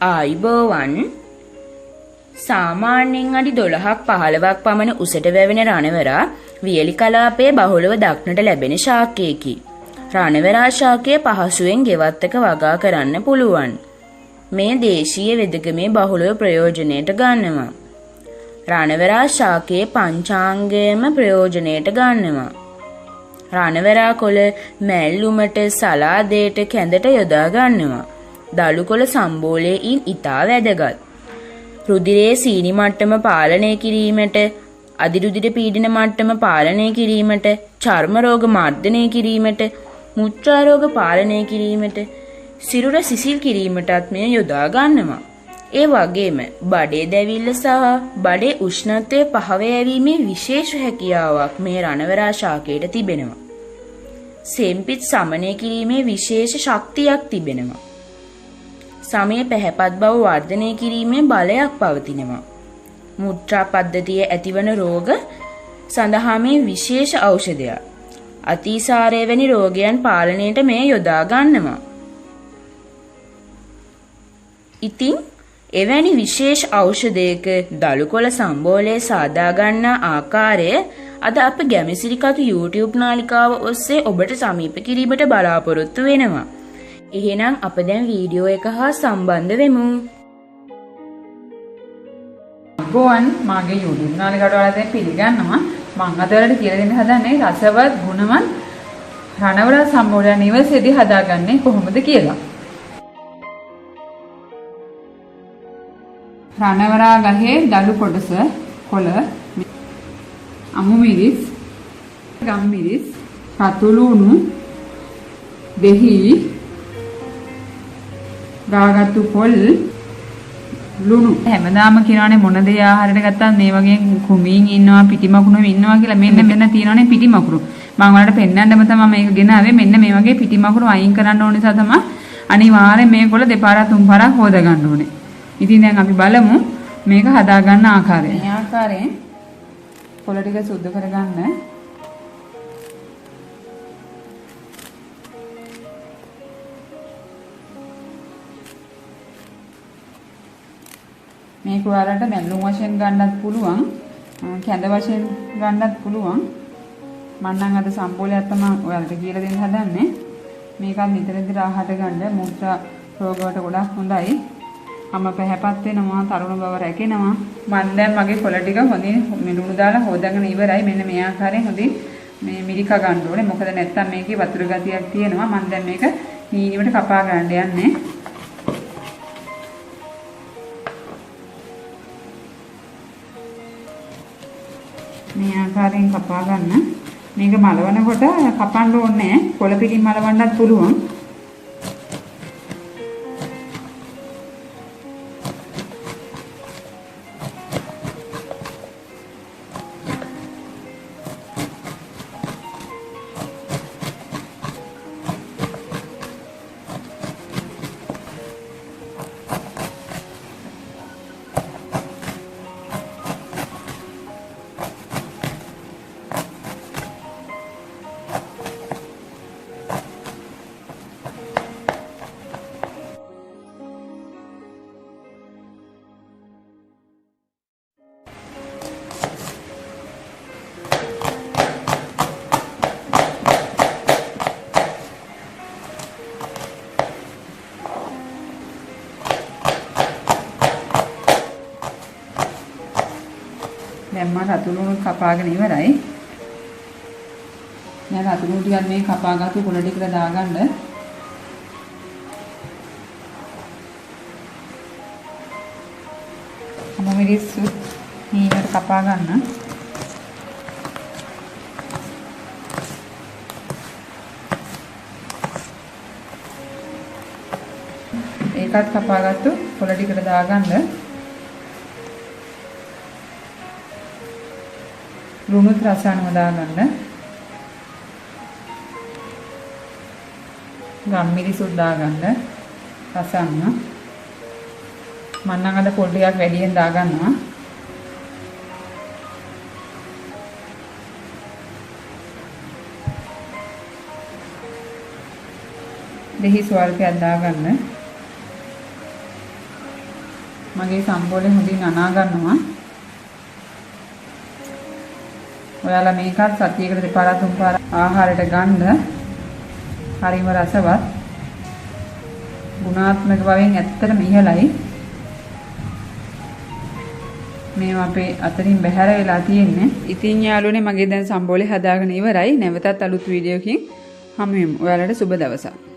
ආයිබෝවන් සාමාන්‍යයෙන් අඩි 12ක් 15ක් පමණ උසට වැවෙන රණවරා වියලි කලාපයේ බහුලව දක්නට ලැබෙන ශාකයකි. රණවරා ශාකය පහසුවෙන් ගෙවත්තක වගා කරන්න පුළුවන්. මේ දේශීය වෙදකමේ බහුලව ප්‍රයෝජනයට ගන්නවා. රණවරා ශාකයේ පංචාංගයම ප්‍රයෝජනයට ගන්නවා. රණවරා කොළ මැල්ලුමට සලාදයට කැඳට යොදා ගන්නවා. දළුකොළ සම්බෝලයෙන් ඉතා වැදගත්. රුධිරයේ සීනි මට්ටම පාලනය කිරීමට, අධිරුධිර පීඩන මට්ටම පාලනය කිරීමට, චර්ම රෝග මර්ධනය කිරීමට, මුත්‍රා රෝග පාලනය කිරීමට, සිරුර සිසිල් කිරීමටත් මෙය යොදා ගන්නවා. ඒ වගේම බඩේ දැවිල්ල සහ බඩේ උෂ්ණත්වය පහව යැවීමේ විශේෂ හැකියාවක් මේ රණවරා ශාකයට තිබෙනවා. සෙම්පිත් සමනය කිරීමේ විශේෂ ශක්තියක් තිබෙනවා. සමය පැහැපත් බව වර්ධනය කිරීමේ බලයක් පවතිනවා. මුත්‍රා පද්ධතියේ ඇතිවන රෝග සඳහා මේ විශේෂ ඖෂධයක්. අතිසාරය වැනි රෝගයන් පාලනයට මෙය යොදා ගන්නවා. ඉතින් එවැනි විශේෂ ඖෂධයක දළුකොළ සම්බෝලය සාදා ගන්නා ආකාරය අද අප ගැමි සිරිකතු YouTube නාලිකාව ඔස්සේ ඔබට සමීප කිරීමට බලාපොරොත්තු වෙනවා. එහෙනම් අප දැන් වීඩියෝ එක හා සම්බන්ධ වෙමු. ගෝවන් මාගේ YouTube නාලිකාවට ඔයාලා පිළිගන්නවා. මම අද ඔයාලට කියලා දෙන්න හදන්නේ රසවත් ගුණවත් රණවර සම්බෝලය නිවසේදී හදාගන්නේ කොහොමද කියලා. රණවරා ගහේ දළු කොටස කොළ අමු මිරිස් ගම් මිරිස් රතු ලුණු දෙහි දාගත්තු පොල් ලුණු හැමදාම කියනවානේ මොන දේ ආහාරයට ගත්තත් මේ වගේ කුමීන් ඉන්නවා පිටිමකුණු ඉන්නවා කියලා. මෙන්න තියෙනවානේ පිටිමකුණු. මම ඔයාලට පෙන්නන්නම තමයි මේක ගෙනාවේ. මෙන්න මේ වගේ පිටිමකුණු අයින් කරන්න ඕන නිසා තමයි අනිවාර්යෙන් මේ කොළ දෙපාරක් තුන් පාරක් හොද ගන්න ඕනේ. ඉතින් දැන් අපි බලමු මේක හදා ගන්න ආකාරය. මේ ආකාරයෙන් කොළ ටික සුද්ධ කරගන්න. මේක ඔයාලට මැල්ලුම් වශයෙන් ගන්නත් පුළුවන්, කැඳ වශයෙන් ගන්නත් පුළුවන්. මම නම් අද සම්බෝලයක් තමයි ඔයාලට කියලා දෙන්න හදන්නේ. මේකත් නිතර නිතර ආහාර ගන්න මුත්‍රා රෝග වලට ගොඩක් හොඳයි. අම පැහැපත් වෙනවා, තරුණ බව රැකෙනවා. මම දැන් මගේ කොළ ටික හොඳින් ලුණු දාලා හොදගෙන ඉවරයි. මෙන්න මේ ආකාරයෙන් හොඳින් මේ මිරික ගන්න ඕනේ. මොකද නැත්තම් මේකේ වතුර ගතියක් තියෙනවා. මම දැන් මේක හීනෙකට කපා ගන්න යන්නේ. මේ ආකාරයෙන් කපා ගන්න. මේක මලවනකොට කපන්න ඕනේ නැහැ. කොළ පිටින් මලවන්නත් පුළුවන්. දැන් මම රතු ලුණු කපාගෙන ඉවරයි. දැන් රතු ලුණු ටිකක් මේ කපාගත්තු කොළ ටිකට දාගන්න. අමු මිරිස් හීනට කපා ගන්න. ඒකත් කපාගත්තු කොළ ටිකට දාගන්න. ලුණුත් රස අනුව දාගන්න. ගම් මිරිසුත් දාගන්න රස අනුව. මම නම් අද පොල් ටිකක් වැඩියෙන් දාගන්නවා. දෙහි ස්වල්පයක් දාගන්න. මගේ සම්බෝලේ හොඳින් අනා ගන්නවා. ඔයාලා මේකත් සතියකට දෙපාරක් තුන් පාරක් ආහාරයට ගන්න. හරිම රසවත්. ගුණාත්මක බවෙන් ඇත්තටම ඉහළයි. මේවා අපේ අතරින් බැහැර වෙලා තියෙන්නේ. ඉතින් යාළුවනේ මගේ දැන් සම්බෝලේ හදාගෙන ඉවරයි. නැවතත් අලුත් වීඩියෝකින් හමු වෙමු. ඔයාලට සුබ දවසක්.